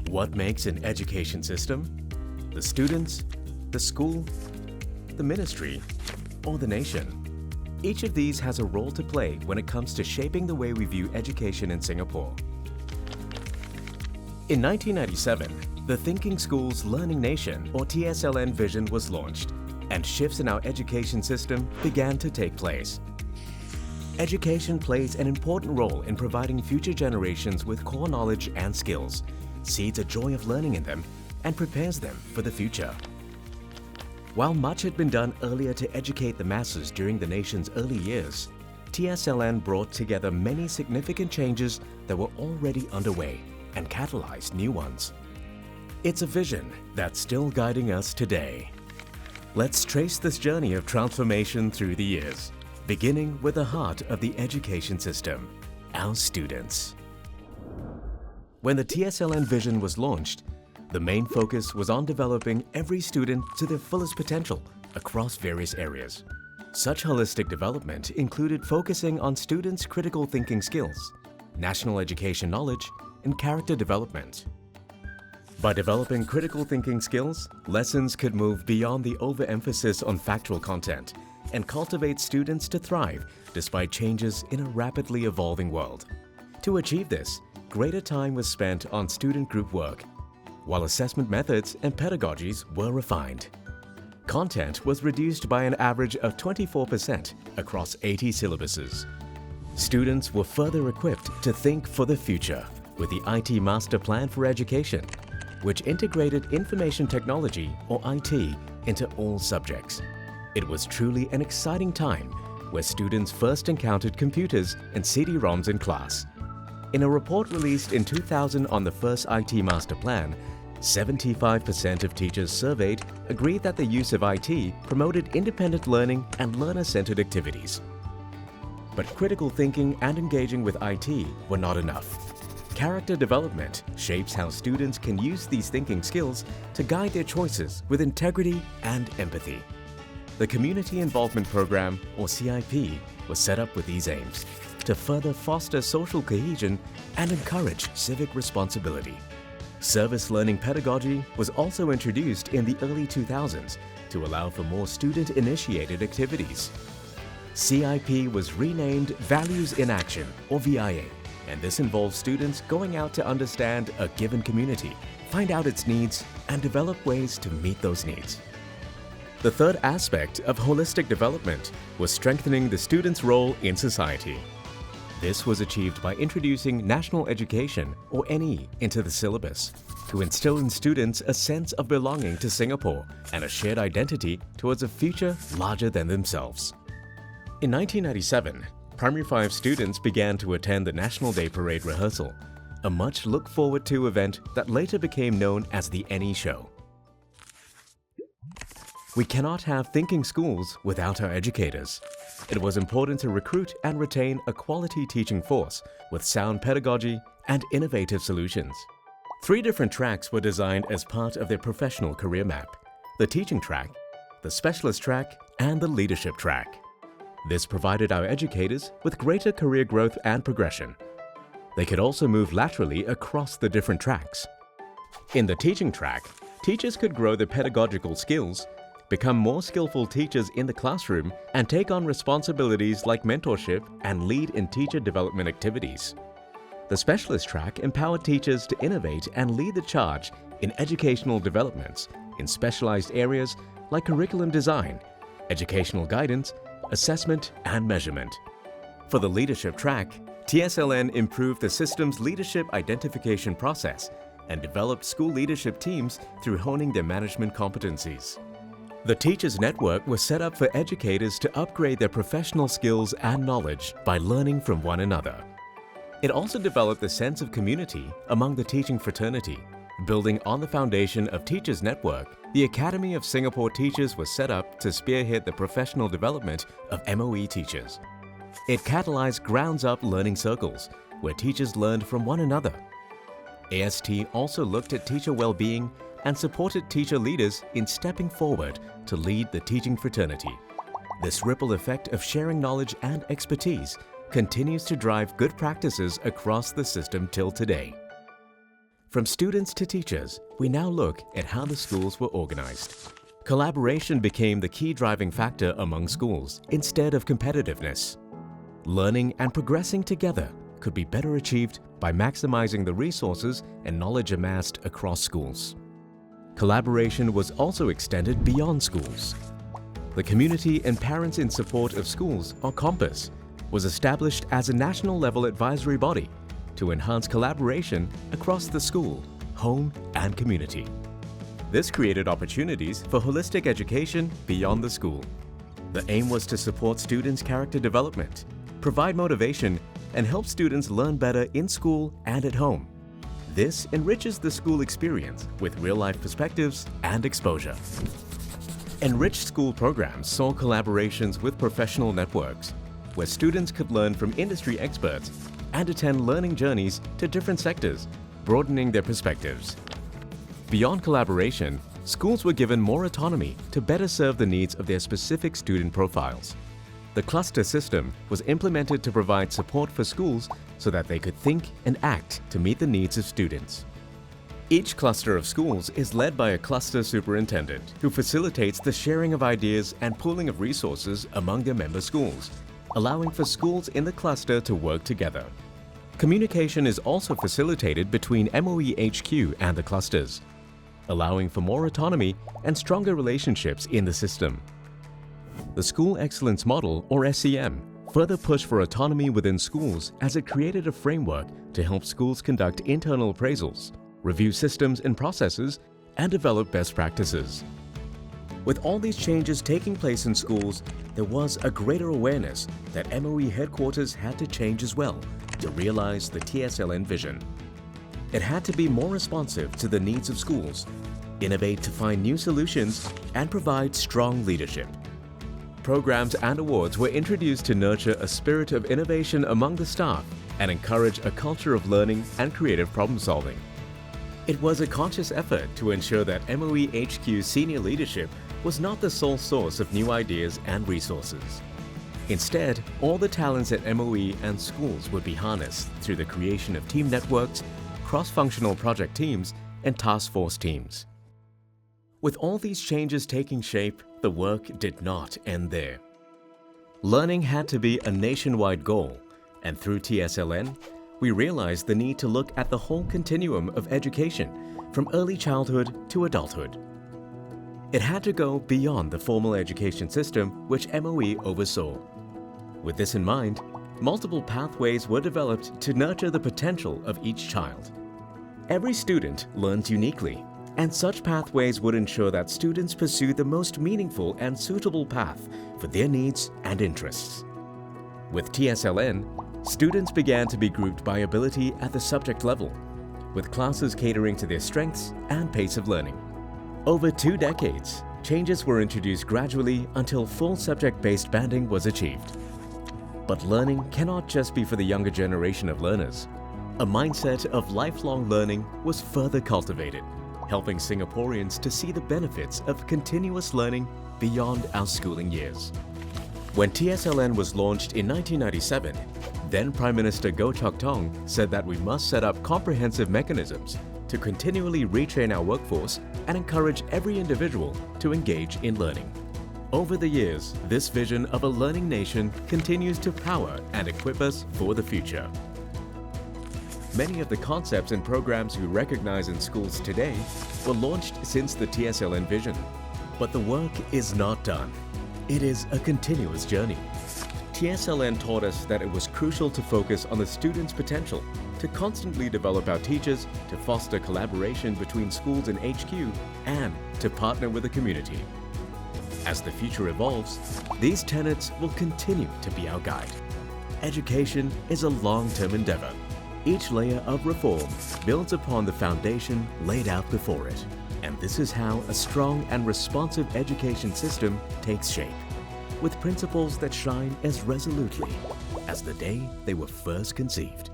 What makes an education system? The students, the school, the ministry, or the nation? Each of these has a role to play when it comes to shaping the way we view education in Singapore. In 1997, the Thinking Schools Learning Nation or TSLN vision was launched, and shifts in our education system began to take place. Education plays an important role in providing future generations with core knowledge and skills, seeds a joy of learning in them, and prepares them for the future. While much had been done earlier to educate the masses during the nation's early years, TSLN brought together many significant changes that were already underway and catalyzed new ones. It's a vision that's still guiding us today. Let's trace this journey of transformation through the years, beginning with the heart of the education system, our students. When the TSLN vision was launched, the main focus was on developing every student to their fullest potential across various areas. Such holistic development included focusing on students' critical thinking skills, national education knowledge, and character development. By developing critical thinking skills, lessons could move beyond the overemphasis on factual content and cultivate students to thrive despite changes in a rapidly evolving world. To achieve this, greater time was spent on student group work, while assessment methods and pedagogies were refined. Content was reduced by an average of 24% across 80 syllabuses. Students were further equipped to think for the future with the IT Master Plan for Education, which integrated information technology or IT into all subjects. It was truly an exciting time where students first encountered computers and CD-ROMs in class. In a report released in 2000 on the first IT Master Plan, 75% of teachers surveyed agreed that the use of IT promoted independent learning and learner-centered activities. But critical thinking and engaging with IT were not enough. Character development shapes how students can use these thinking skills to guide their choices with integrity and empathy. The Community Involvement Program, or CIP, was set up with these aims to further foster social cohesion and encourage civic responsibility. Service learning pedagogy was also introduced in the early 2000s to allow for more student-initiated activities. CIP was renamed Values in Action, or VIA, and this involves students going out to understand a given community, find out its needs, and develop ways to meet those needs. The third aspect of holistic development was strengthening the student's role in society. This was achieved by introducing National Education, or NE, into the syllabus to instill in students a sense of belonging to Singapore and a shared identity towards a future larger than themselves. In 1997, Primary 5 students began to attend the National Day Parade rehearsal, a much looked-forward-to event that later became known as the NE Show. We cannot have thinking schools without our educators. It was important to recruit and retain a quality teaching force with sound pedagogy and innovative solutions. 3 different tracks were designed as part of their professional career map: the teaching track, the specialist track, and the leadership track. This provided our educators with greater career growth and progression. They could also move laterally across the different tracks. In the teaching track, teachers could grow their pedagogical skills, become more skillful teachers in the classroom, and take on responsibilities like mentorship and lead in teacher development activities. The specialist track empowered teachers to innovate and lead the charge in educational developments in specialized areas like curriculum design, educational guidance, assessment, and measurement. For the leadership track, TSLN improved the system's leadership identification process and developed school leadership teams through honing their management competencies. The Teachers Network was set up for educators to upgrade their professional skills and knowledge by learning from one another. It also developed a sense of community among the teaching fraternity. Building on the foundation of Teachers Network, the Academy of Singapore Teachers was set up to spearhead the professional development of MOE teachers. It catalyzed grounds-up learning circles, where teachers learned from one another. AST also looked at teacher well-being and supported teacher leaders in stepping forward to lead the teaching fraternity. This ripple effect of sharing knowledge and expertise continues to drive good practices across the system till today. From students to teachers, we now look at how the schools were organized. Collaboration became the key driving factor among schools instead of competitiveness. Learning and progressing together could be better achieved by maximizing the resources and knowledge amassed across schools. Collaboration was also extended beyond schools. The Community and Parents in Support of Schools, or COMPAS, was established as a national-level advisory body to enhance collaboration across the school, home, and community. This created opportunities for holistic education beyond the school. The aim was to support students' character development, provide motivation, and help students learn better in school and at home. This enriches the school experience with real-life perspectives and exposure. Enriched school programs saw collaborations with professional networks, where students could learn from industry experts and attend learning journeys to different sectors, broadening their perspectives. Beyond collaboration, schools were given more autonomy to better serve the needs of their specific student profiles. The cluster system was implemented to provide support for schools so that they could think and act to meet the needs of students. Each cluster of schools is led by a cluster superintendent who facilitates the sharing of ideas and pooling of resources among their member schools, allowing for schools in the cluster to work together. Communication is also facilitated between MOE HQ and the clusters, allowing for more autonomy and stronger relationships in the system. The School Excellence Model, or SEM, further pushed for autonomy within schools as it created a framework to help schools conduct internal appraisals, review systems and processes, and develop best practices. With all these changes taking place in schools, there was a greater awareness that MOE headquarters had to change as well to realize the TSLN vision. It had to be more responsive to the needs of schools, innovate to find new solutions, and provide strong leadership. Programs and awards were introduced to nurture a spirit of innovation among the staff and encourage a culture of learning and creative problem solving. It was a conscious effort to ensure that MOE HQ senior leadership was not the sole source of new ideas and resources. Instead, all the talents at MOE and schools would be harnessed through the creation of team networks, cross-functional project teams, and task force teams. With all these changes taking shape, the work did not end there. Learning had to be a nationwide goal, and through TSLN, we realized the need to look at the whole continuum of education, from early childhood to adulthood. It had to go beyond the formal education system which MOE oversaw. With this in mind, multiple pathways were developed to nurture the potential of each child. Every student learns uniquely, and such pathways would ensure that students pursue the most meaningful and suitable path for their needs and interests. With TSLN, students began to be grouped by ability at the subject level, with classes catering to their strengths and pace of learning. Over 2 decades, changes were introduced gradually until full subject-based banding was achieved. But learning cannot just be for the younger generation of learners. A mindset of lifelong learning was further cultivated, helping Singaporeans to see the benefits of continuous learning beyond our schooling years. When TSLN was launched in 1997, then Prime Minister Goh Chok Tong said that we must set up comprehensive mechanisms to continually retrain our workforce and encourage every individual to engage in learning. Over the years, this vision of a learning nation continues to power and equip us for the future. Many of the concepts and programs we recognize in schools today were launched since the TSLN vision. But the work is not done. It is a continuous journey. TSLN taught us that it was crucial to focus on the students' potential, to constantly develop our teachers, to foster collaboration between schools and HQ, and to partner with the community. As the future evolves, these tenets will continue to be our guide. Education is a long-term endeavor. Each layer of reform builds upon the foundation laid out before it. And this is how a strong and responsive education system takes shape, with principles that shine as resolutely as the day they were first conceived.